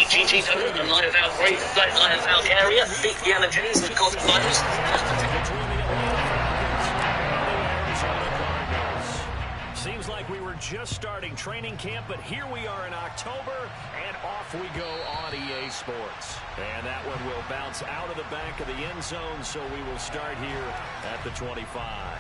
GG to a live out break, live out area, beat the allergies and cause virus. Seems like we were just starting training camp, but here we are in October, and off we go on EA Sports. And that one will bounce out of the back of the end zone, so we will start here at the 25.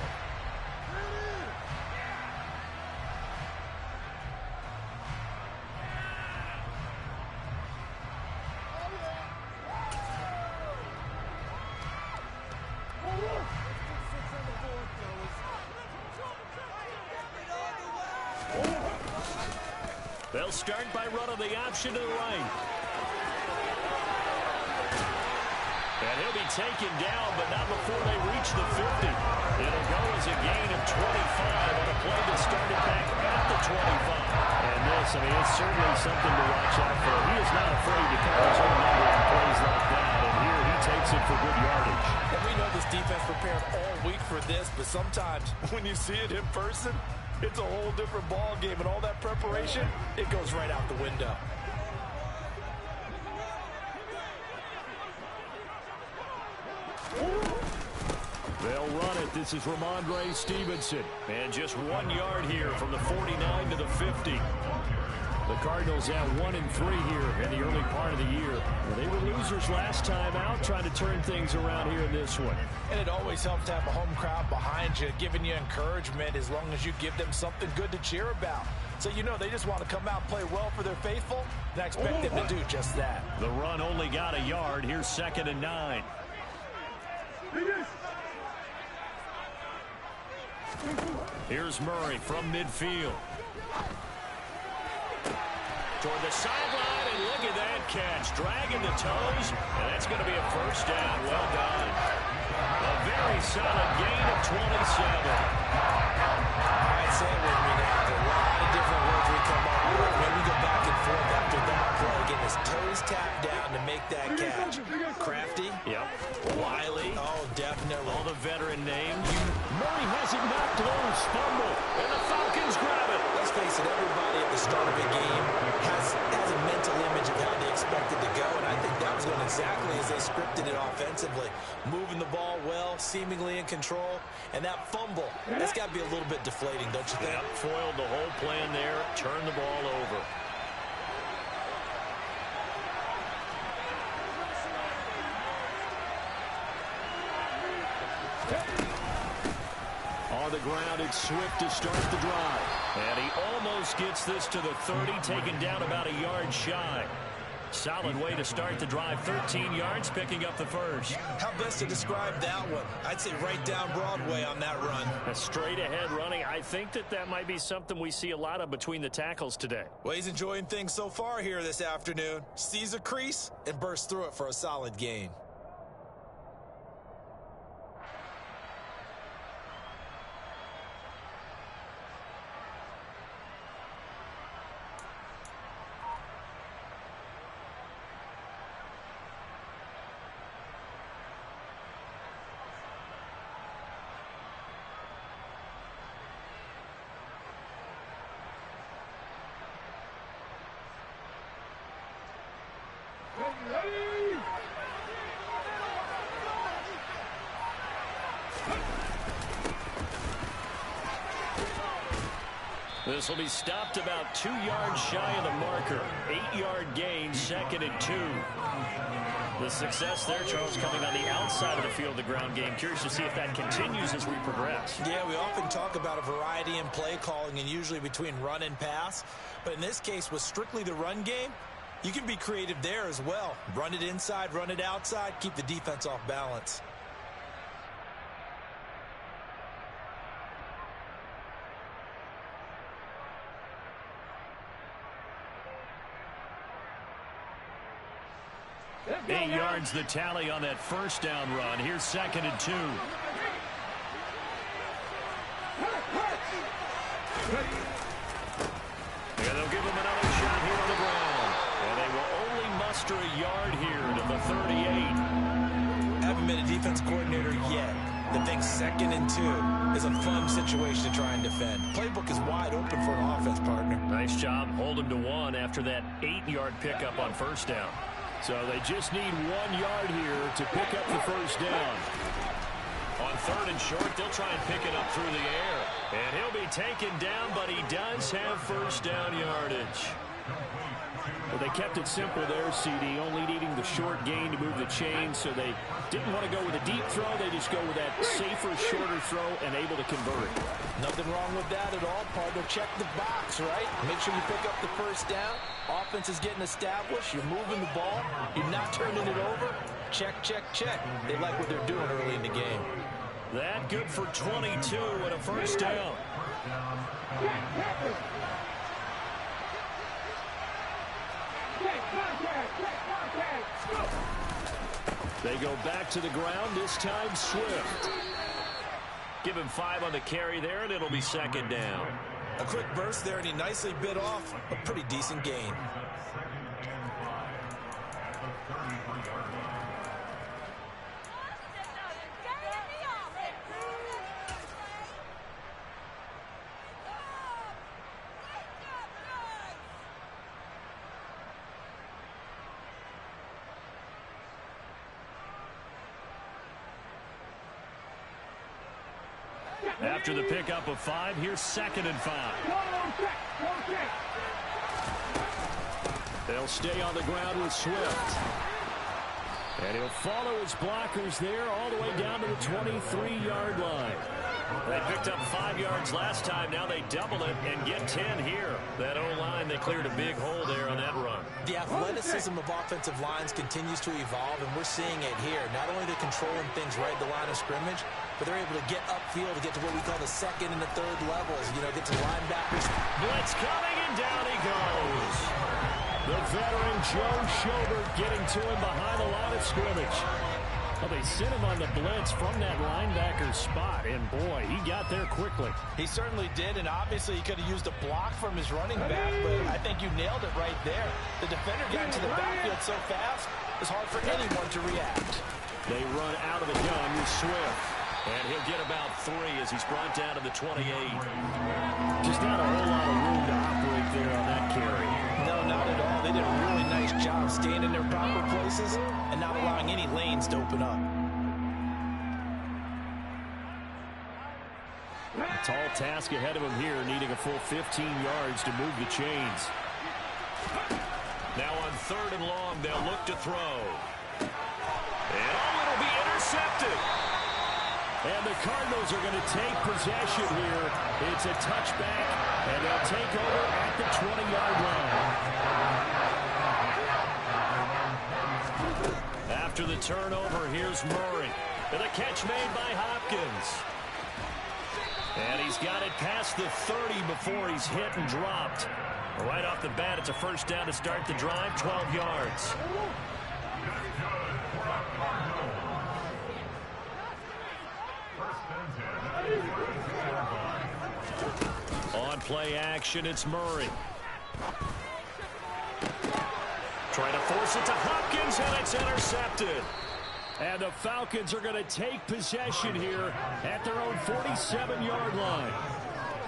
They'll start by running the option to the right. And he'll be taken down, but not before they reach the 50. It'll go as a gain of 25 on a play that started back at the 25. And this, I mean, it's certainly something to watch out for. He is not afraid to cut his own number on plays like that. And here he takes it for good yardage. And we know this defense prepared all week for this, but sometimes when you see it in person, it's a whole different ball game, and all that preparation, it goes right out the window. They'll run it. This is Ramondre Stevenson. And just 1 yard here from the 49 to the 50. The Cardinals at 1-3 here in the early part of the year. They were losers last time out, trying to turn things around here in this one. And it always helps to have a home crowd behind you, giving you encouragement as long as you give them something good to cheer about. So you know they just want to come out and play well for their faithful, and I expect them to do just that. The run only got a yard. Here's 2nd and 9. Here's Murray from midfield. Toward the sideline, and look at that catch. Dragging the toes, and that's going to be a first down. Well done. A very solid gain of 27. All right, say it with me now. There are a lot of different words we come up with when we go back and forth after that play. Getting his toes tapped down to make that catch. Crafty. Yep. Wiley. Oh, definitely. All the veteran names. Murray has it knocked loose. Fumble. And the Falcons grab it. Let's face it, everybody at the start of a game has a mental image of how they expect it to go, and I think that was going exactly as they scripted it offensively. Moving the ball well, seemingly in control, and that fumble, that's got to be a little bit deflating, don't you think? Yep, foiled the whole plan there, turned the ball over. On the ground, it's Swift to start the drive. And he almost gets this to the 30, taken down about a yard shy. Solid way to start the drive. 13 yards, picking up the first. How best to describe that one? I'd say right down Broadway on that run. A straight ahead running. I think that might be something we see a lot of between the tackles today. Well, he's enjoying things so far here this afternoon. Sees a crease and bursts through it for a solid gain. This will be stopped about 2 yards shy of the marker. 8-yard gain, 2nd and 2. The success there, Charles, coming on the outside of the field, the ground game. Curious to see if that continues as we progress. Yeah, we often talk about a variety in play calling and usually between run and pass. But in this case, with strictly the run game, you can be creative there as well. Run it inside, run it outside, keep the defense off balance. Eight yards the tally on that first down run. Here's 2nd and 2. And they'll give him another shot here on the ground. And they will only muster a yard here to the 38. Haven't been a defense coordinator yet, that thinks 2nd and 2 is a fun situation to try and defend. Playbook is wide open for an offense, partner. Nice job holding to 1 after that 8-yard pickup on first down. So they just need 1 yard here to pick up the first down. On 3rd and short, they'll try and pick it up through the air. And he'll be taken down, but he does have first down yardage. Well, they kept it simple there, CD, only needing the short gain to move the chain, so they didn't want to go with a deep throw. They just go with that safer, shorter throw and able to convert it. Nothing wrong with that at all, partner. Check the box, right? Make sure you pick up the first down. Offense is getting established. You're moving the ball. You're not turning it over. Check, check, check. They like what they're doing early in the game. That good for 22 and a first down. They go back to the ground, this time Swift. Give him 5 on the carry there, and it'll be 2nd down. A quick burst there, and he nicely bit off a pretty decent gain. After the pickup of 5, here's 2nd and 5. They'll stay on the ground with Swift. And he'll follow his blockers there all the way down to the 23-yard line. They picked up 5 yards last time. Now they double it and get 10 here. That O-line, they cleared a big hole there on that run. The athleticism of offensive lines continues to evolve, and we're seeing it here. Not only they're controlling things right at the line of scrimmage, but they're able to get upfield to get to what we call the 2nd and the 3rd levels. You know, get to linebackers. Blitz coming, and down he goes. The veteran Joe Schobert getting to him behind the line of scrimmage. Well, they sent him on the blitz from that linebacker spot, and boy, he got there quickly. He certainly did, and obviously he could have used a block from his running back, but I think you nailed it right there. The defender got into the backfield so fast, it's hard for anyone to react. They run out of the gun with Swift, and he'll get about 3 as he's brought down to the 28. Just not a whole lot of room to operate there on that carry. No, not at all. They did a really nice job staying in their proper places and not allowing any lanes to open up. Tall task ahead of him here, needing a full 15 yards to move the chains. Now on 3rd and long, they'll look to throw. And it'll be intercepted. And the Cardinals are going to take possession here. It's a touchback, and they'll take over at the 20-yard line. After the turnover, here's Murray. And a catch made by Hopkins. And he's got it past the 30 before he's hit and dropped. Right off the bat, it's a first down to start the drive, 12 yards. On play action, it's Murray. Trying to force it to Hopkins, and it's intercepted. And the Falcons are going to take possession here at their own 47-yard line.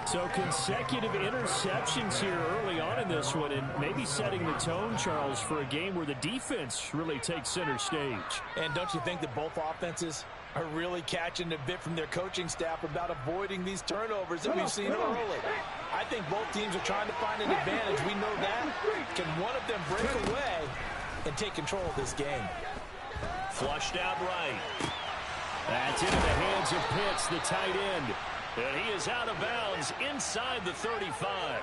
So consecutive interceptions here early on in this one, and maybe setting the tone, Charles, for a game where the defense really takes center stage. And don't you think that both offenses are really catching a bit from their coaching staff about avoiding these turnovers that we've seen early? I think both teams are trying to find an advantage. We know that. Can one of them break away and take control of this game? Flushed out right. That's into the hands of Pitts, the tight end. And he is out of bounds inside the 35.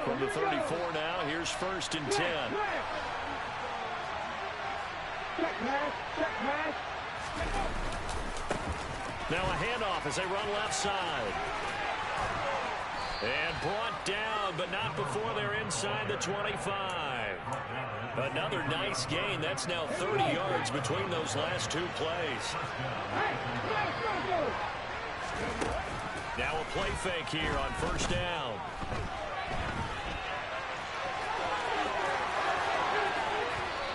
From the 34 now, here's 1st and 10. Now a handoff as they run left side. And brought down, but not before they're inside the 25. Another nice gain. That's now 30 yards between those last 2 plays. Now a play fake here on 1st down.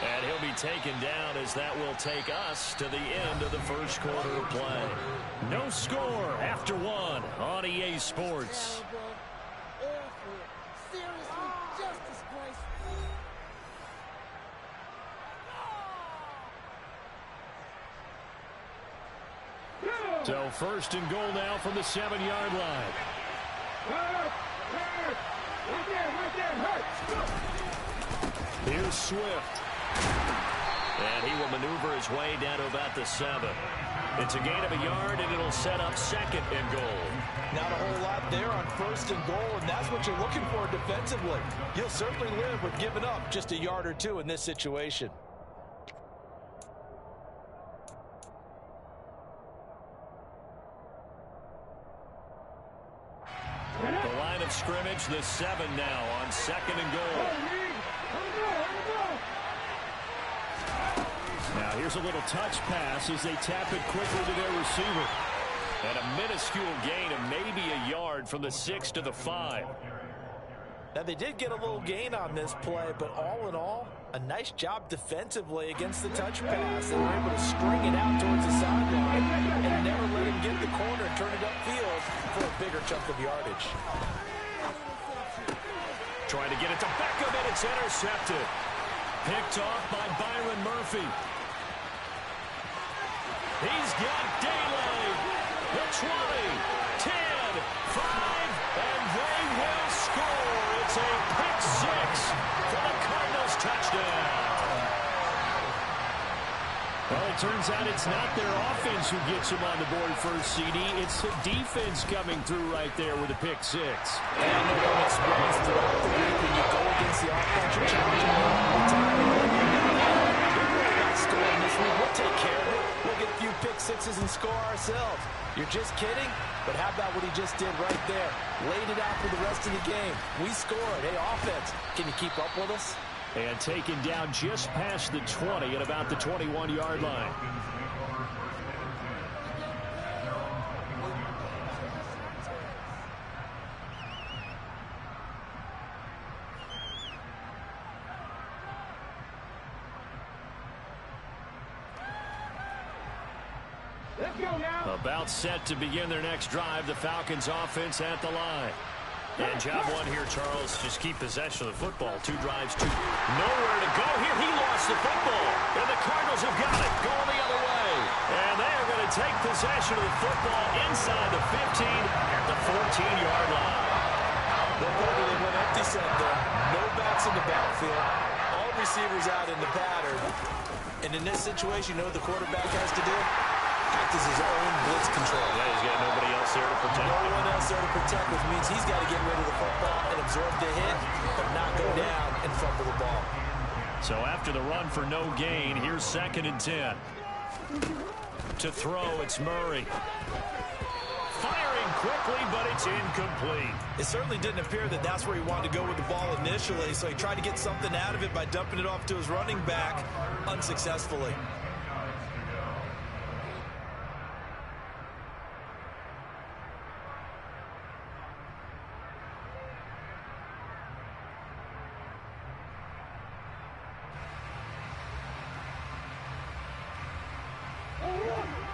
And he'll be taken down as that will take us to the end of the first quarter of play. No score after one on EA Sports. So first and goal now from the 7-yard line. Here's Swift. And he will maneuver his way down to about the 7. It's a gain of a yard, and it'll set up second and goal. Not a whole lot there on first and goal, and that's what you're looking for defensively. You'll certainly live with giving up just a yard or two in this situation. The line of scrimmage, the 7 now on second and goal. Now here's a little touch pass as they tap it quickly to their receiver. And a minuscule gain of maybe a yard from the 6 to the 5. Now they did get a little gain on this play, but all in all, a nice job defensively against the touch pass. They were able to string it out towards the sideline and never let him get the corner and turn it upfield for a bigger chunk of yardage. Trying to get it to Beckham, and it's intercepted. Picked off by Byron Murphy. He's got daylight. The 20, 10, 5, and they will score. It's a pick 6 for the Cardinals touchdown. Well, it turns out it's not their offense who gets them on the board first, CD. It's the defense coming through right there with a pick 6. And I know from experience throughout the week, when you go against the offense, you're challenging them all the time. We're really not scoring this week. We'll take care of it. We'll get a few pick 6s and score ourselves. You're just kidding? But how about what he just did right there? Laid it out for the rest of the game. We scored. Hey, offense, can you keep up with us? And taken down just past the 20 at about the 21-yard line. About set to begin their next drive. The Falcons offense at the line. And job one here, Charles, just keep possession of the football. 2 drives, 2. Nowhere to go here. He lost the football. And the Cardinals have got it going the other way. And they are going to take possession of the football inside the 15 at the 14-yard line. They went empty set there. No backs in the backfield. All receivers out in the pattern. And in this situation, you know what the quarterback has to do? Act as his own blitz control. Yeah, he's got nobody else there to protect him. No one else there to protect, which means he's got to get rid of the football and absorb the hit, but not go down and fumble the ball. So after the run for no gain, here's second and 10. To throw, it's Murray. Firing quickly, but it's incomplete. It certainly didn't appear that that's where he wanted to go with the ball initially, so he tried to get something out of it by dumping it off to his running back unsuccessfully.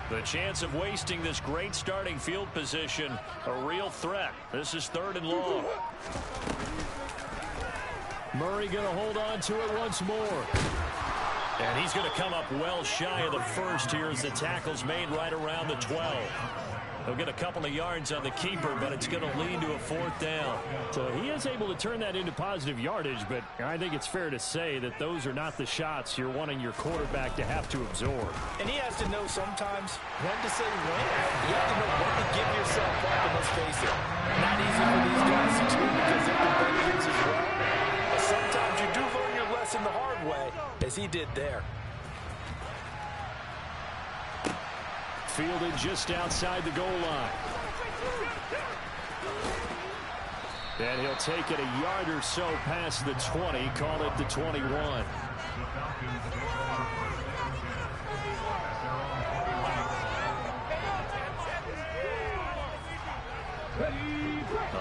The chance of wasting this great starting field position, a real threat. This is 3rd and long. Murray going to hold on to it once more. And he's going to come up well shy of the first here as the tackle's made right around the 12. He'll get a couple of yards on the keeper, but it's going to lead to a 4th down. So he is able to turn that into positive yardage, but I think it's fair to say that those are not the shots you're wanting your quarterback to have to absorb. And he has to know sometimes when to say when. You have to know when to give yourself up, and let's face it, not easy for these guys to do because they're competitors as well. But sometimes you do learn your lesson the hard way, as he did there. Fielded just outside the goal line. And he'll take it a yard or so past the 20, call it the 21.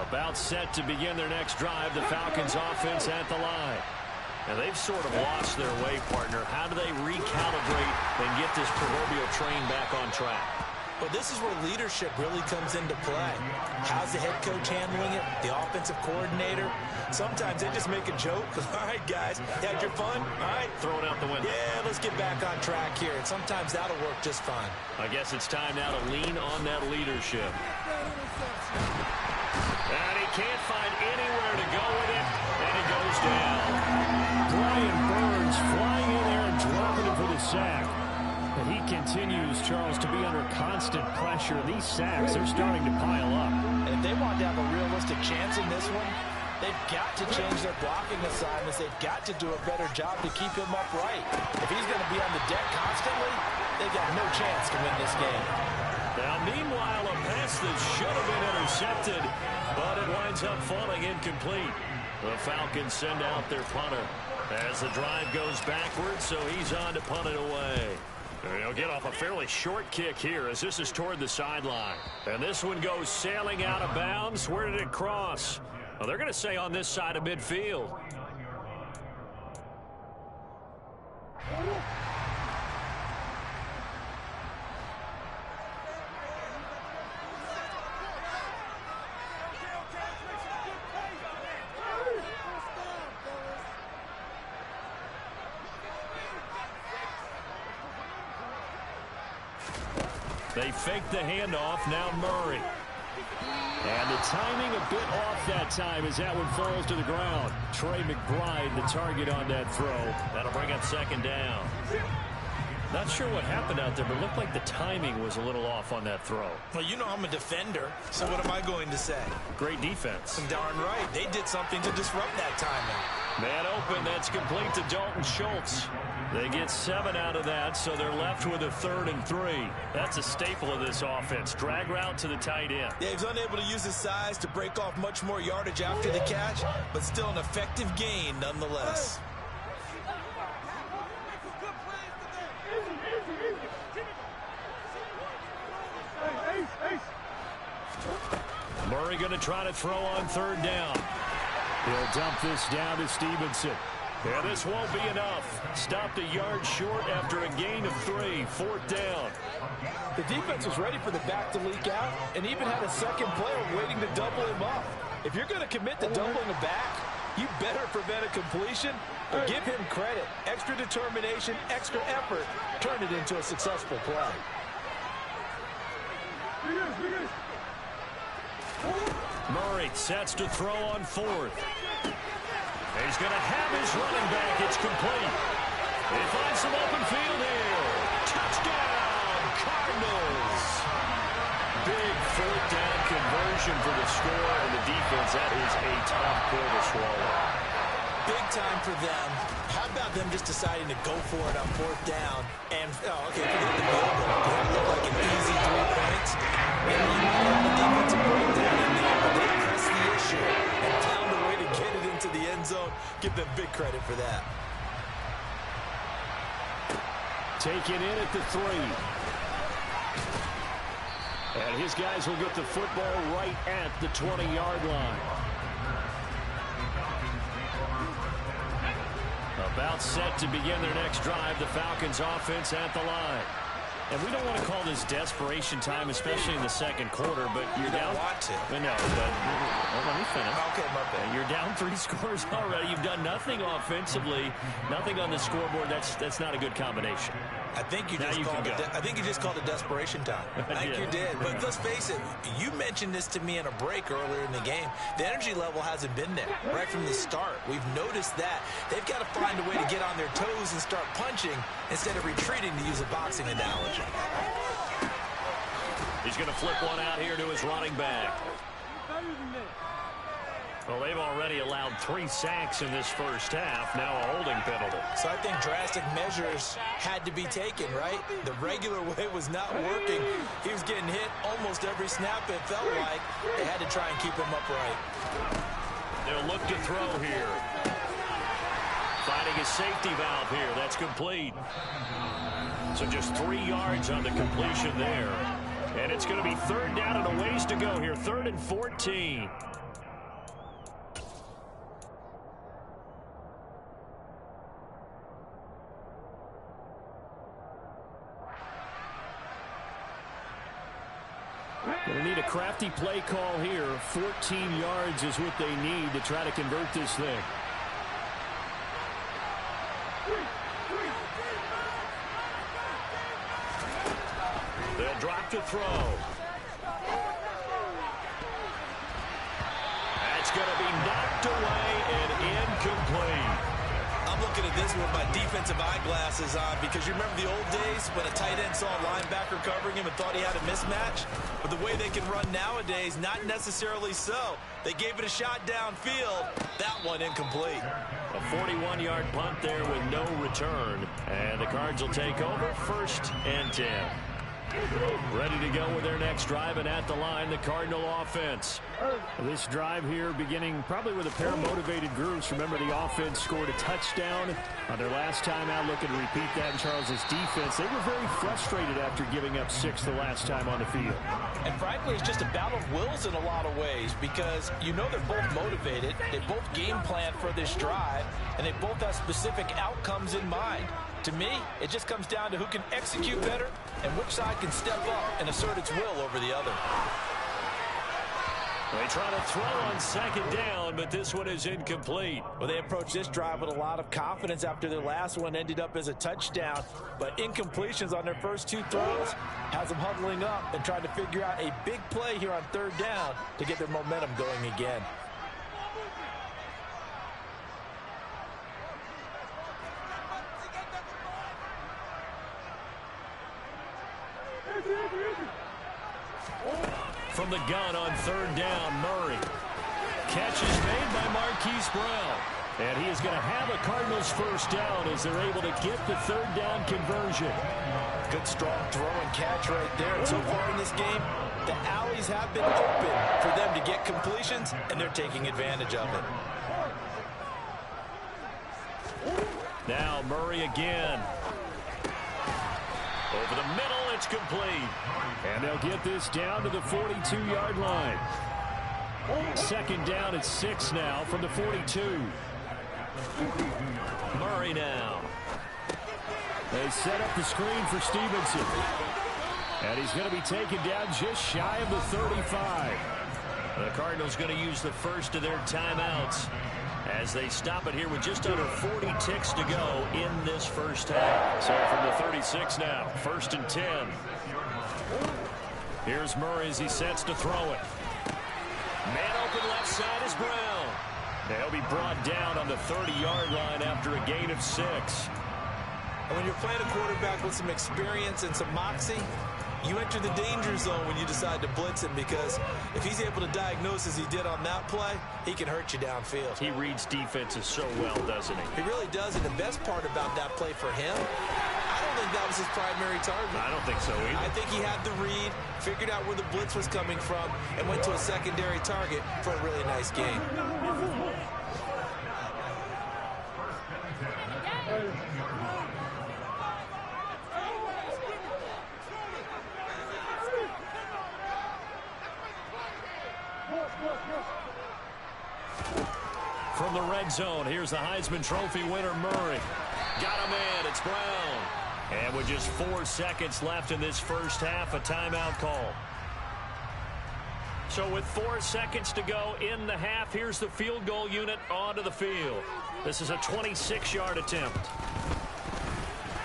About set to begin their next drive, the Falcons offense at the line. And they've sort of lost their way, partner. How do they recalibrate and get this proverbial train back on track? Well, this is where leadership really comes into play. How's the head coach handling it? The offensive coordinator? Sometimes they just make a joke. All right, guys, had your fun? All right. Throw it out the window. Yeah, let's get back on track here. And sometimes that'll work just fine. I guess it's time now to lean on that leadership. And he can't find anywhere to go with it, and he goes down. Brian Burns flying in there and dropping him for the sack. But he continues, Charles, to be under constant pressure. These sacks, they're starting to pile up. And if they want to have a realistic chance in this one, they've got to change their blocking assignments. They've got to do a better job to keep him upright. If he's going to be on the deck constantly, they've got no chance to win this game. Now, meanwhile, a pass that should have been intercepted, but it winds up falling incomplete. The Falcons send out their punter as the drive goes backwards, so he's on to punt it away. He'll get off a fairly short kick here as this is toward the sideline. And this one goes sailing out of bounds. Where did it cross? Well, they're going to say on this side of midfield. They fake the handoff. Now Murray. And the timing a bit off that time as that one falls to the ground. Trey McBride, the target on that throw. That'll bring up second down. Not sure what happened out there, but it looked like the timing was a little off on that throw. Well, you know I'm a defender, so what am I going to say? Great defense. Darn right. They did something to disrupt that timing. Man open. That's complete to Dalton Schultz. They get 7 out of that, so they're left with a 3rd and 3. That's a staple of this offense. Drag route to the tight end. Yeah, he's unable to use his size to break off much more yardage after the catch, but still an effective gain nonetheless. Murray going to try to throw on 3rd down. He'll dump this down to Stevenson. And this won't be enough. Stopped a yard short after a gain of 3. 4th down. The defense was ready for the back to leak out and even had a second player waiting to double him up. If you're going to commit to doubling a back, you better prevent a completion or give him credit. Extra determination, extra effort, turn it into a successful play. Murray sets to throw on 4th. He's going to have his running back. It's complete. He finds some open field here. Touchdown, Cardinals. Big 4th down conversion for the score, and the defense, that is a tough pill to swallow. Big time for them. How about them just deciding to go for it on 4th down? And, okay, forget the field goal. It looked like an easy 3 points. And the defensive breakdown in there, but they pressed the issue and found a way to get it into the end zone. Give them big credit for that. Taken in at the 3. And his guys will get the football right at the 20-yard line. About set to begin their next drive, the Falcons offense at the line. And we don't want to call this desperation time, especially in the second quarter, but you're down. Want to. No, but let me finish. Okay, my bad. You're down 3 scores already. You've done nothing offensively, nothing on the scoreboard. That's not a good combination. I think you just called it desperation time. I think you did. But let's face it, you mentioned this to me in a break earlier in the game. The energy level hasn't been there right from the start. We've noticed that. They've got to find a way to get on their toes and start punching instead of retreating, to use a boxing analogy. He's going to flip one out here to his running back. Well, they've already allowed 3 sacks in this first half. Now a holding penalty. So I think drastic measures had to be taken, right? The regular way was not working. He was getting hit almost every snap, it felt like. They had to try and keep him upright. They'll look to throw here. Finding a safety valve here. That's complete. So just 3 yards on the completion there. And it's going to be 3rd down and a ways to go here. 3rd and 14. Going to need a crafty play call here. 14 yards is what they need to try to convert this thing. They'll drop to throw. That's going to be knocked away and incomplete. I'm looking at this with my defensive eyeglasses on because you remember the old days when a tight end saw a linebacker covering him and thought he had a mismatch? But the way they can run nowadays, not necessarily so. They gave it a shot downfield. That one incomplete. A 41-yard punt there with no return. And the Cards will take over 1st and 10. Ready to go with their next drive, and at the line, the Cardinal offense. This drive here beginning probably with a pair of motivated groups. Remember, the offense scored a touchdown on their last time out. Looking to repeat that in Charles's defense. They were very frustrated after giving up 6 the last time on the field. And frankly, it's just a battle of wills in a lot of ways because you know they're both motivated. They both game plan for this drive, and they both have specific outcomes in mind. To me, it just comes down to who can execute better and which side can step up and assert its will over the other. They try to throw on 2nd down, but this one is incomplete. Well, they approached this drive with a lot of confidence after their last one ended up as a touchdown. But incompletions on their first 2 throws has them huddling up and trying to figure out a big play here on 3rd down to get their momentum going again. From the gun on 3rd down, Murray. Catch is made by Marquise Brown. And he is going to have a Cardinals 1st down as they're able to get the 3rd down conversion. Good strong throw and catch right there. And so far in this game, the alleys have been open for them to get completions, and they're taking advantage of it. Now Murray again. Over the middle, it's complete. And they'll get this down to the 42-yard line. 2nd down at 6 now from the 42. Murray now. They set up the screen for Stevenson. And he's going to be taken down just shy of the 35. The Cardinals going to use the first of their timeouts as they stop it here with just under 40 ticks to go in this first half. So from the 36 now, 1st and 10. Here's Murray as he sets to throw it. Man open left side is Brown. They'll be brought down on the 30-yard line after a gain of 6. And when you're playing a quarterback with some experience and some moxie, you enter the danger zone when you decide to blitz him because if he's able to diagnose as he did on that play, he can hurt you downfield. He reads defenses so well, doesn't he? He really does, and the best part about that play for him, I don't think that was his primary target. I don't think so either. I think he had the read, figured out where the blitz was coming from, and went to a secondary target for a really nice game. From the red zone, here's the Heisman Trophy winner, Murray. Got a man, it's Brown. And with just 4 seconds left in this first half, a timeout call. So with 4 seconds to go in the half, here's the field goal unit onto the field. This is a 26-yard attempt.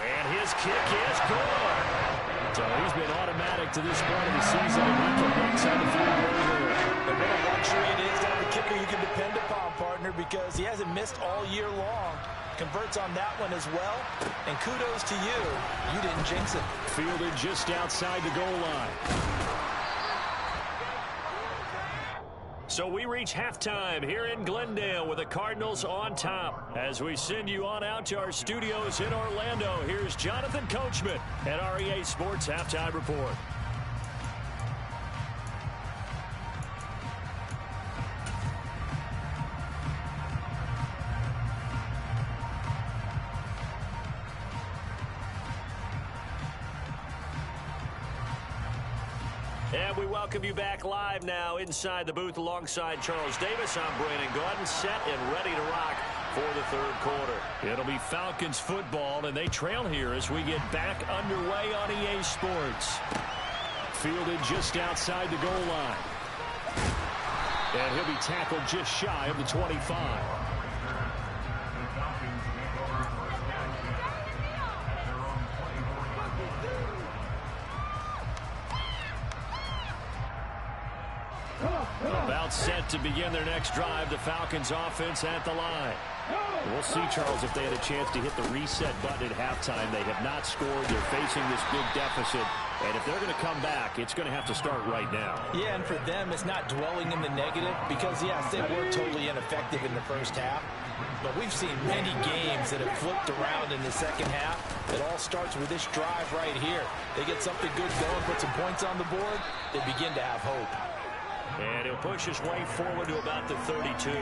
And his kick is good. So he's been automatic to this point of the season, and he can make some of the field goal here. And what a luxury it is to have a kicker you can depend upon, partner, because he hasn't missed all year long. Converts on that one as well. And kudos to you. You didn't jinx it. Fielded just outside the goal line. So we reach halftime here in Glendale with the Cardinals on top. As we send you on out to our studios in Orlando, here's Jonathan Coachman at REA Sports Halftime Report. And we welcome you back live now inside the booth alongside Charles Davis. I'm Brandon Gordon, set and ready to rock for the third quarter. It'll be Falcons football, and they trail here as we get back underway on EA Sports. Fielded just outside the goal line. And he'll be tackled just shy of the 25. About set to begin their next drive. The Falcons offense at the line. We'll see, Charles, if they had a chance to hit the reset button at halftime. They have not scored. They're facing this big deficit. And if they're going to come back, it's going to have to start right now. Yeah, and for them, it's not dwelling in the negative because, yes, they were totally ineffective in the first half. But we've seen many games that have flipped around in the second half. It all starts with this drive right here. They get something good going, put some points on the board, they begin to have hope. And he'll push his way forward to about the 32.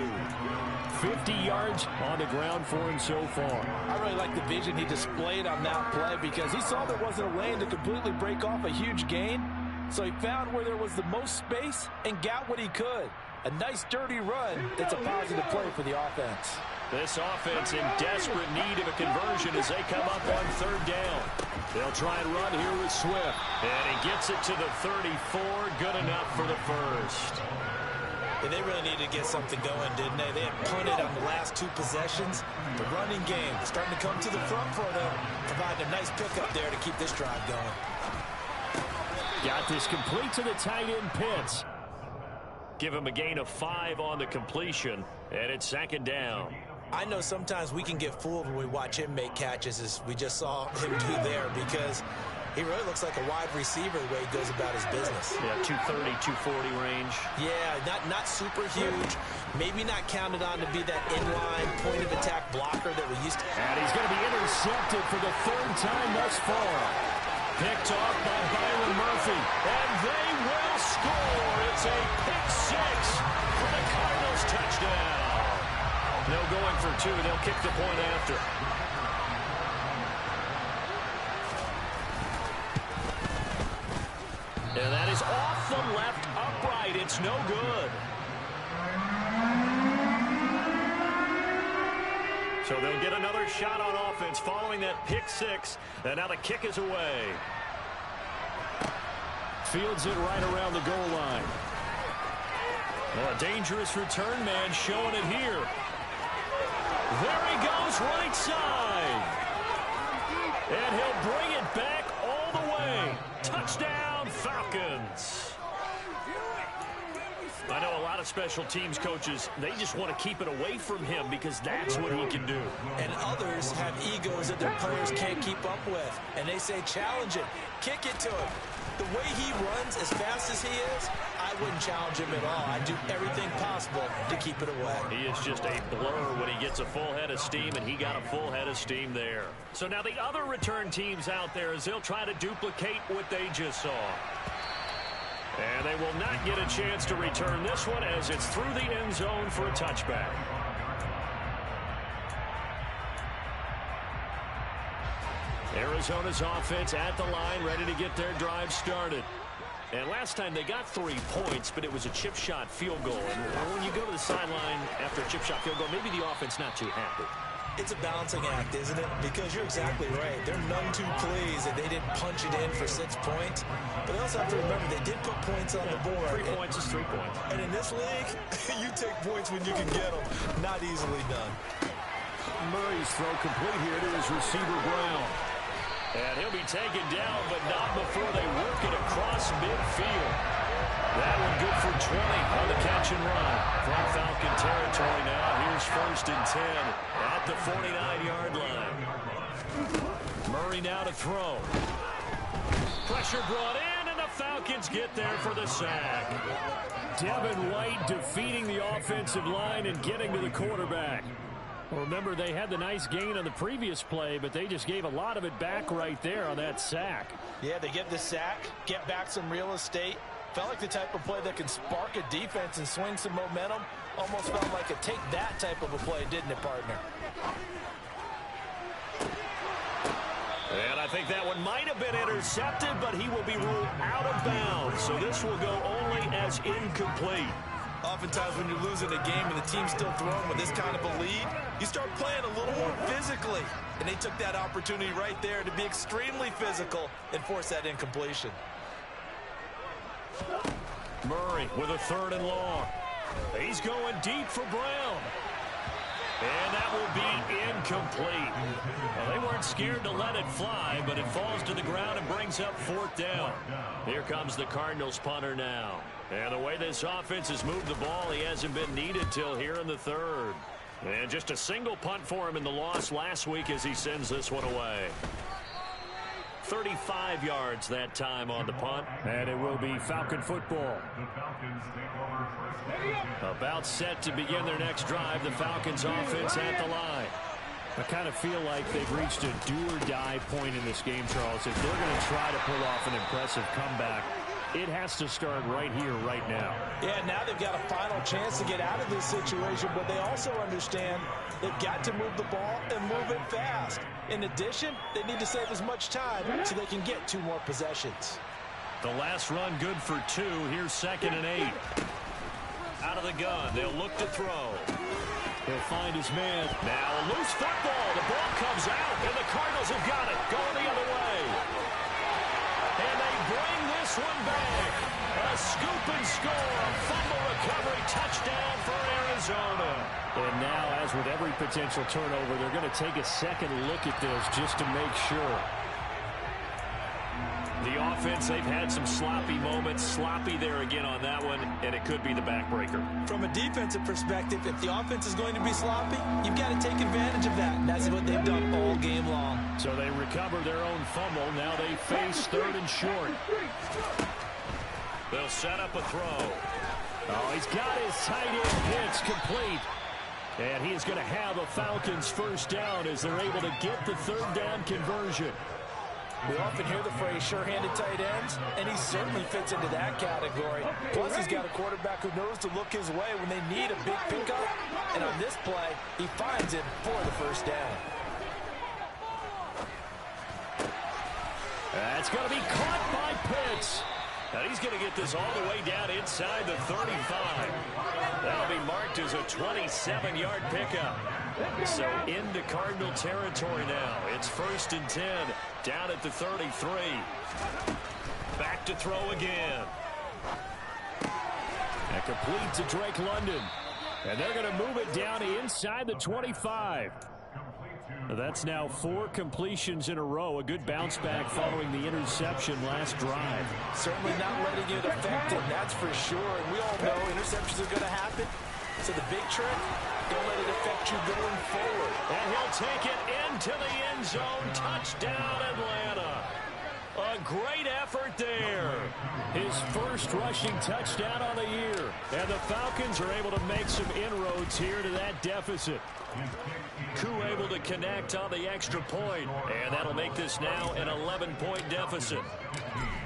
50 yards on the ground for him so far. I really like the vision he displayed on that play because he saw there wasn't a lane to completely break off a huge gain. So he found where there was the most space and got what he could. A nice, dirty run. It's a positive play for the offense. This offense in desperate need of a conversion as they come up on third down. They'll try and run here with Swift. And he gets it to the 34. Good enough for the first. Yeah, they really needed to get something going, didn't they? They had punted on the last two possessions. The running game starting to come to the front for them, providing a nice pickup there to keep this drive going. Got this complete to the tight end Pitts. Give him a gain of 5 on the completion, and it's second down. I know sometimes we can get fooled when we watch him make catches, as we just saw him do there, because he really looks like a wide receiver the way he goes about his business. Yeah, 230, 240 range. Yeah, not super huge. Maybe not counted on to be that inline point-of-attack blocker that we used to have. And he's going to be intercepted for the third time thus far. Picked off by Byron Murphy. And they will score. It's a pick six for the Cardinals touchdown. No going for 2. They'll kick the point after. And that is off the left upright. It's no good. So they'll get another shot on offense following that pick six. And now the kick is away. Fields it right around the goal line. Well, a dangerous return man showing it here. There he goes, right side. And he'll bring it back all the way. Touchdown, Falcons. I know a lot of special teams coaches, they just want to keep it away from him because that's what he can do. And others have egos that their players can't keep up with. And they say, challenge it, kick it to him. The way he runs as fast as he is, I wouldn't challenge him at all. I'd do everything possible to keep it away. He is just a blur when he gets a full head of steam, and he got a full head of steam there. So now the other return teams out there, as they'll try to duplicate what they just saw. And they will not get a chance to return this one as it's through the end zone for a touchback. Arizona's offense at the line, ready to get their drive started. And last time they got 3 points, but it was a chip shot field goal. And when you go to the sideline after a chip shot field goal, maybe the offense not too happy. It's a balancing act, isn't it? Because you're exactly right. They're none too pleased that they didn't punch it in for 6 points. But they also have to remember they did put points on the board. 3 points is 3 points. And in this league, you take points when you can get them. Not easily done. Murray's throw complete here to his receiver Brown. And he'll be taken down, but not before they work it across midfield. That one good for 20 on the catch and run. From Falcon territory now. Here's 1st and 10 at the 49-yard line. Murray now to throw. Pressure brought in, and the Falcons get there for the sack. Devin White defeating the offensive line and getting to the quarterback. Well, remember, they had the nice gain on the previous play, but they just gave a lot of it back right there on that sack. Yeah, they get the sack, get back some real estate. Felt like the type of play that can spark a defense and swing some momentum. Almost felt like a take that type of a play, didn't it, partner? And I think that one might have been intercepted, but he will be ruled out of bounds. So this will go only as incomplete. Oftentimes when you're losing a game and the team's still throwing with this kind of a lead, you start playing a little more physically. And they took that opportunity right there to be extremely physical and force that incompletion. Murray with a 3rd and long. He's going deep for Brown. And that will be incomplete. Well, they weren't scared to let it fly, but it falls to the ground and brings up 4th down. Here comes the Cardinals punter now. And the way this offense has moved the ball, he hasn't been needed till here in the 3rd. And just a single punt for him in the loss last week as he sends this one away. 35 yards that time on the punt. And it will be Falcon football. About set to begin their next drive. The Falcons offense at the line. I kind of feel like they've reached a do-or-die point in this game, Charles. If they're going to try to pull off an impressive comeback, it has to start right here, right now. Yeah, now they've got a final chance to get out of this situation, but they also understand they've got to move the ball and move it fast. In addition, they need to save as much time so they can get 2 more possessions. The last run good for 2. Here's 2nd and 8. Out of the gun. They'll look to throw. He'll find his man. Now a loose football. The ball comes out, and the Cardinals have got it. Going the other way. And they bring this one back. A scoop and score. Fumble recovery. Touchdown for Arizona. And now, as with every potential turnover, they're going to take a second look at this just to make sure. The offense, they've had some sloppy moments. Sloppy there again on that one, and it could be the backbreaker. From a defensive perspective, if the offense is going to be sloppy, you've got to take advantage of that, and that's what they've done all game long. So they recover their own fumble. Now they face 3rd and short. They'll set up a throw. Oh, he's got his tight end hits complete. And he is going to have a Falcons 1st down as they're able to get the 3rd down conversion. We often hear the phrase sure-handed tight ends, and he certainly fits into that category. Plus, he's got a quarterback who knows to look his way when they need a big pickup. And on this play, he finds it for the 1st down. That's going to be caught by Pitts. And he's going to get this all the way down inside the 35. That'll be marked as a 27-yard pickup. So into Cardinal territory now. It's 1st and 10, down at the 33. Back to throw again. And complete to Drake London. And they're going to move it down inside the 25. That's now 4 completions in a row. A good bounce back following the interception last drive. Certainly not letting it affect him, that's for sure. And we all know interceptions are going to happen. So the big trick, don't let it affect you going forward. And he'll take it into the end zone. Touchdown, Atlanta. A great effort there. His 1st rushing touchdown on the year. And the Falcons are able to make some inroads here to that deficit. Koo able to connect on the extra point. And that'll make this now an 11-point deficit.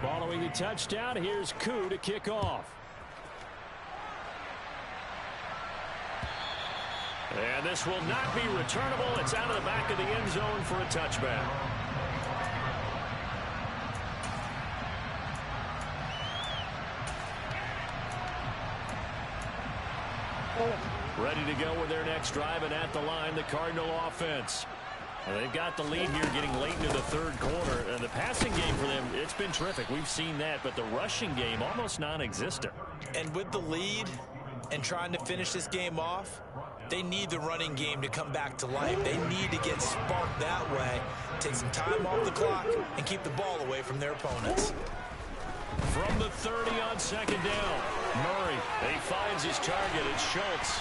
Following the touchdown, here's Koo to kick off. And this will not be returnable. It's out of the back of the end zone for a touchback. Ready to go with their next drive, and at the line, the Cardinal offense. And they've got the lead here getting late into the 3rd quarter. And the passing game for them, it's been terrific. We've seen that, but the rushing game almost non-existent. And with the lead and trying to finish this game off, they need the running game to come back to life. They need to get sparked that way, take some time off the clock, and keep the ball away from their opponents. From the 30 on 2nd down, Murray, he finds his target. It's Schultz.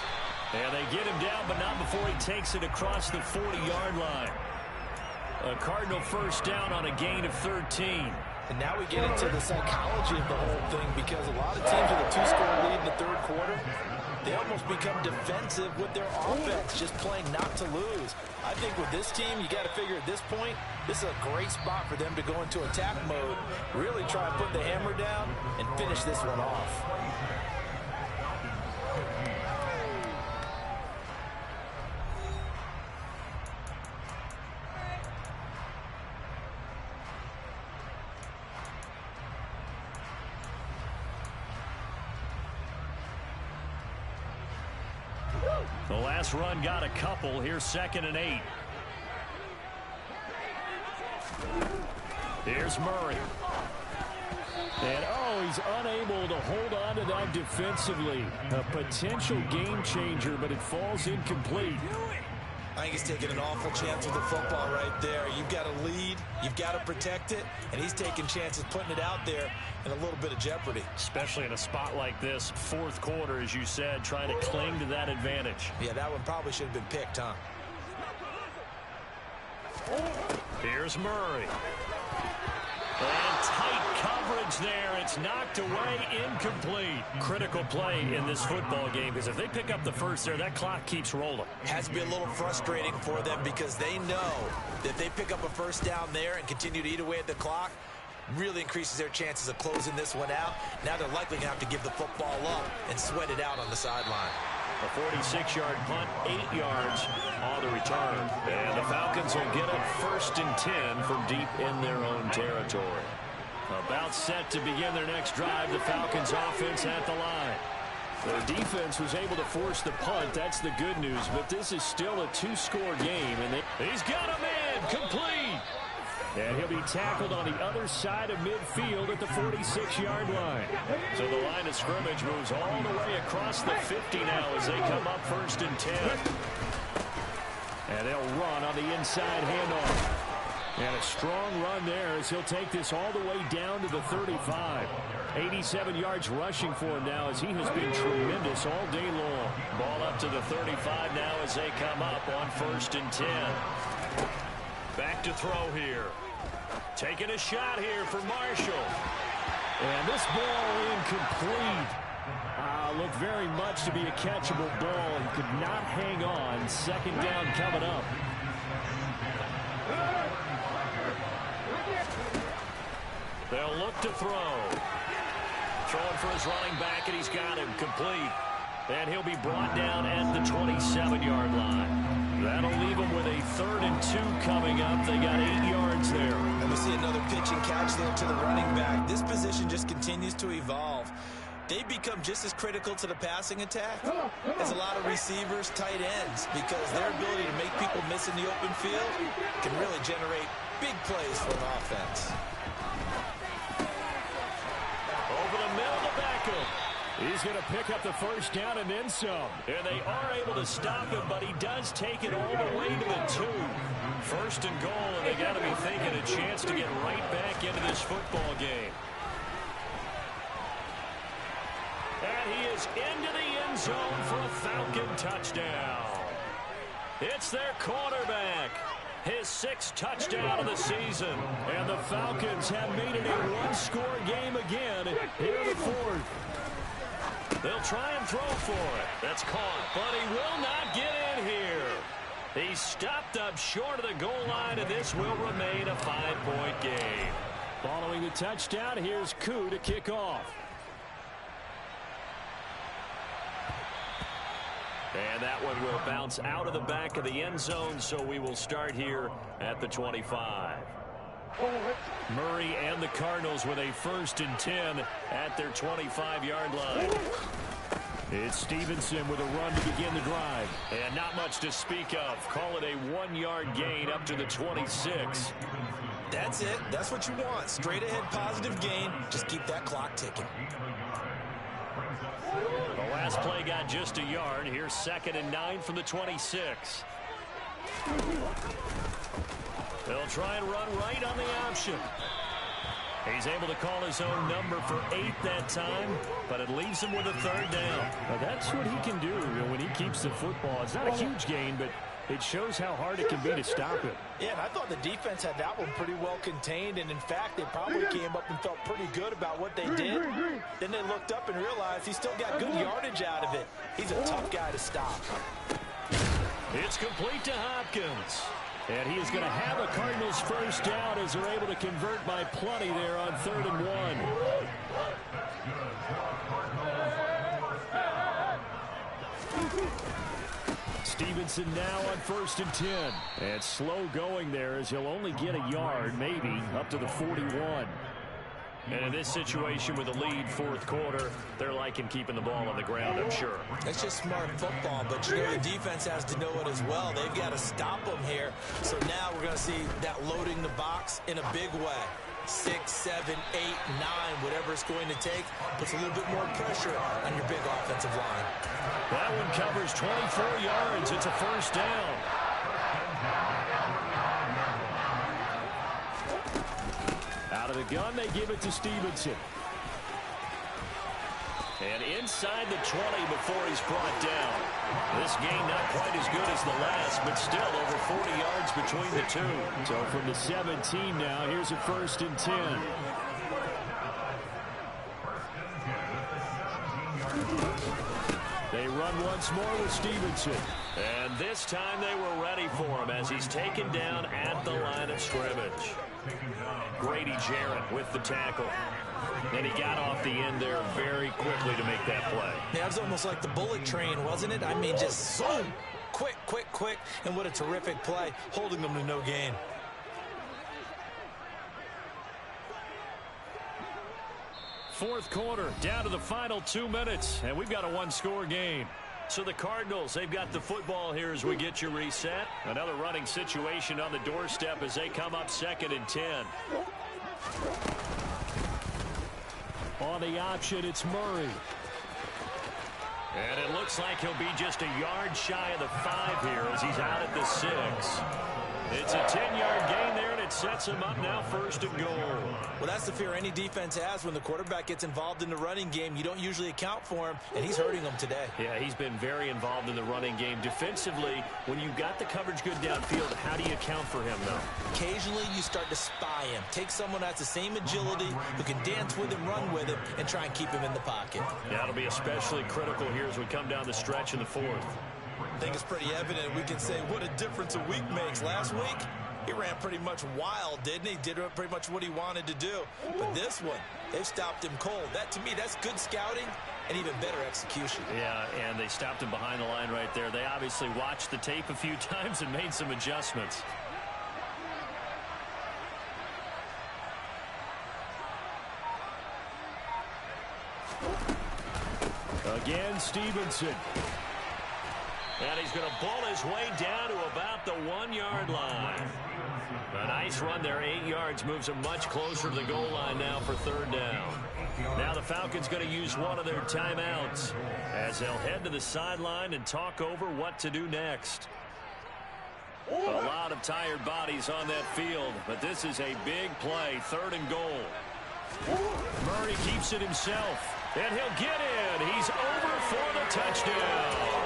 And they get him down, but not before he takes it across the 40-yard line. A Cardinal 1st down on a gain of 13. And now we get into the psychology of the whole thing, because a lot of teams with a 2-score lead in the 3rd quarter, they almost become defensive with their offense, just playing not to lose. I think with this team, you got to figure at this point, this is a great spot for them to go into attack mode, really try and put the hammer down and finish this one off. The last run got a couple. Here's 2nd and 8. Here's Murray. And, oh, he's unable to hold on to that defensively. A potential game changer, but it falls incomplete. I think he's taking an awful chance with the football right there. You've got to lead, you've got to protect it, and he's taking chances putting it out there in a little bit of jeopardy. Especially in a spot like this, fourth quarter, as you said, trying to cling to that advantage. Yeah, that one probably should have been picked, huh? Here's Murray. And tight coverage there. It's knocked away, incomplete. Critical play in this football game, because if they pick up the first there, that clock keeps rolling. Has to be a little frustrating for them because they know that if they pick up a first down there and continue to eat away at the clock, really increases their chances of closing this one out. Now they're likely going to have to give the football up and sweat it out on the sideline. A 46-yard punt, 8 yards on the return. And the Falcons will get it 1st and 10 from deep in their own territory. About set to begin their next drive, the Falcons offense at the line. Their defense was able to force the punt. That's the good news, but this is still a 2-score game. And he's got him in, complete. And he'll be tackled on the other side of midfield at the 46-yard line. So the line of scrimmage moves all the way across the 50 now as they come up 1st and 10. And they'll run on the inside handoff. And a strong run there as he'll take this all the way down to the 35. 87 yards rushing for him now as he has been tremendous all day long. Ball up to the 35 now as they come up on 1st and 10. Back to throw here. Taking a shot here for Marshall. And this ball incomplete. Looked very much to be a catchable ball. He could not hang on. 2nd down coming up. They'll look to throw. Throwing for his running back, and he's got him complete. And he'll be brought down at the 27-yard line. That'll leave them with a 3rd and 2 coming up. They got 8 yards there. And we see another pitch and catch there to the running back. This position just continues to evolve. They become just as critical to the passing attack as a lot of receivers, tight ends, because their ability to make people miss in the open field can really generate big plays for an offense. Over the middle to Beckham. He's going to pick up the 1st down and then some. And they are able to stop him, but he does take it all the way to the 2. 1st and goal, and they got to be thinking a chance to get right back into this football game. And he is into the end zone for a Falcon touchdown. It's their quarterback. His 6th touchdown of the season. And the Falcons have made it a 1-score game again here in the 4th. They'll try and throw for it. That's caught, but he will not get in here. He's stopped up short of the goal line, and this will remain a 5-point game. Following the touchdown, here's Koo to kick off. And that one will bounce out of the back of the end zone, so we will start here at the 25. Murray and the Cardinals with a 1st and 10 at their 25-yard line. It's Stevenson with a run to begin the drive. And not much to speak of. Call it a 1-yard gain up to the 26. That's it. That's what you want. Straight ahead positive gain. Just keep that clock ticking. The last play got just a yard. Here's 2nd and 9 from the 26. They'll try and run right on the option. He's able to call his own number for 8 that time, but it leaves him with a 3rd down. Well, that's what he can do when he keeps the football. It's not a huge gain, but it shows how hard it can be to stop him. Yeah, and I thought the defense had that one pretty well contained, and in fact, they probably came up and felt pretty good about what they did. Then they looked up and realized he still got good yardage out of it. He's a tough guy to stop. It's complete to Hopkins. And he is going to have a Cardinals 1st down as they're able to convert by plenty there on 3rd and 1. Stevenson now on 1st and 10. And slow going there as he'll only get a yard, maybe, up to the 41. And in this situation with a lead, fourth quarter, they're liking keeping the ball on the ground, I'm sure. That's just smart football, but you know the defense has to know it as well. They've got to stop them here. So now we're going to see that loading the box in a big way. 6, 7, 8, 9, whatever it's going to take, puts a little bit more pressure on your big offensive line. That one covers 24 yards. It's a first down. Out of the gun, they give it to Stevenson. And inside the 20 before he's brought down. This game not quite as good as the last, but still over 40 yards between the two. So from the 17 now, here's a 1st and 10. They run once more with Stevenson. And this time they were ready for him as he's taken down at the line of scrimmage. Grady Jarrett with the tackle. And he got off the end there very quickly to make that play. Yeah, it was almost like the bullet train, wasn't it? I mean, just zoom. Quick, quick, quick. And what a terrific play, holding them to no gain. Fourth quarter, down to the final 2 minutes. And we've got a one-score game. So the Cardinals, they've got the football here as we get you reset. Another running situation on the doorstep as they come up 2nd and 10. On the option, it's Murray. And it looks like he'll be just a yard shy of the 5 here as he's out at the 6. It's a 10-yard gain there, and it sets him up now 1st and goal. Well, that's the fear any defense has when the quarterback gets involved in the running game. You don't usually account for him, and he's hurting them today. Yeah, he's been very involved in the running game. Defensively, when you've got the coverage good downfield, how do you account for him, though? Occasionally, you start to spy him. Take someone that's the same agility, who can dance with him, run with him, and try and keep him in the pocket. Yeah, it'll be especially critical here as we come down the stretch in the 4th. I think it's pretty evident. We can say what a difference a week makes. Last week, he ran pretty much wild, didn't he? Did pretty much what he wanted to do. But this one, they've stopped him cold. That, to me, that's good scouting and even better execution. Yeah, and they stopped him behind the line right there. They obviously watched the tape a few times and made some adjustments. Again, Stevenson. And he's going to bull his way down to about the 1-yard line. A nice run there, 8 yards, moves him much closer to the goal line now for 3rd down. Now the Falcons going to use one of their timeouts as they'll head to the sideline and talk over what to do next. A lot of tired bodies on that field, but this is a big play, 3rd and goal. Murray keeps it himself, and he'll get in. He's over for the touchdown.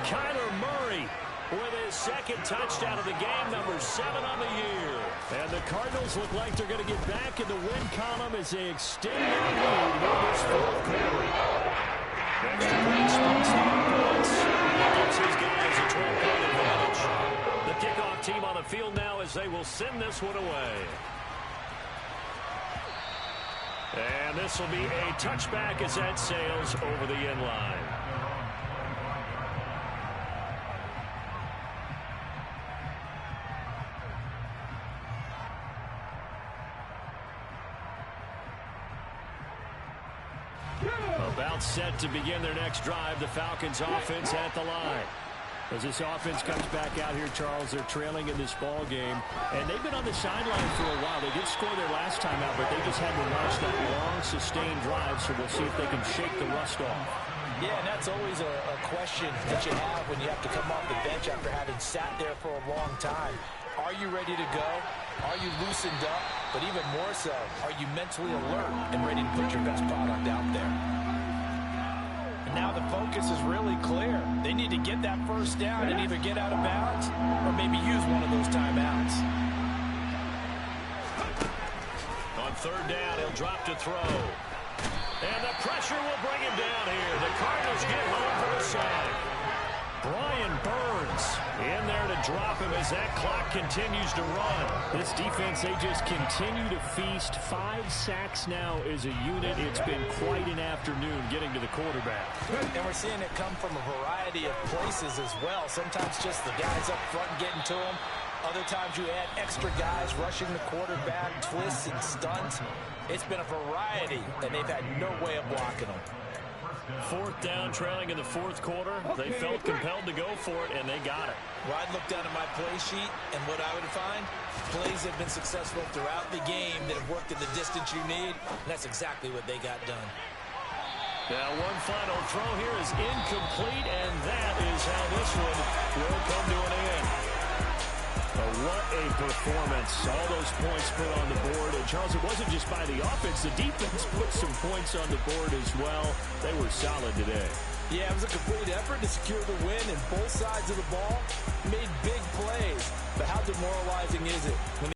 Kyler Murray with his 2nd touchdown of the game, number 7 on the year. And the Cardinals look like they're going to get back in the win column as they extend their lead in this 4th quarter. Extra point splits the offense. He gives his guys a 12-point advantage. The kickoff team on the field now as they will send this one away. And this will be a touchback as that sails over the end line. About set to begin their next drive. The Falcons offense at the line. As this offense comes back out here, Charles, they're trailing in this ball game. And they've been on the sideline for a while. They did score their last time out, but they just had to launch that long, sustained drive. So we'll see if they can shake the rust off. Yeah, and that's always a question that you have when you have to come off the bench after having sat there for a long time. Are you ready to go? Are you loosened up? But even more so, are you mentally alert and ready to put your best product out there? And now the focus is really clear. They need to get that 1st down and either get out of bounds or maybe use one of those timeouts. On 3rd down, he'll drop to throw. And the pressure will bring him down here. The Cardinals get home for the sack. Brian Burns in there to drop him as that clock continues to run. This defense, they just continue to feast. 5 sacks now as a unit. It's been quite an afternoon getting to the quarterback. And we're seeing it come from a variety of places as well. Sometimes just the guys up front getting to him. Other times you add extra guys rushing the quarterback, twists and stunts. It's been a variety, and they've had no way of blocking them. Fourth down, trailing in the fourth quarter. They felt compelled to go for it, and they got it. Well, I'd look down at my play sheet, and what I would find, plays have been successful throughout the game that have worked at the distance you need, and that's exactly what they got done. Now, one final throw here is incomplete, and that is how this one will come to an end. What a performance. All those points put on the board. And, Charles, it wasn't just by the offense. The defense put some points on the board as well. They were solid today. Yeah, it was a complete effort to secure the win, and both sides of the ball made big plays. But how demoralizing is it when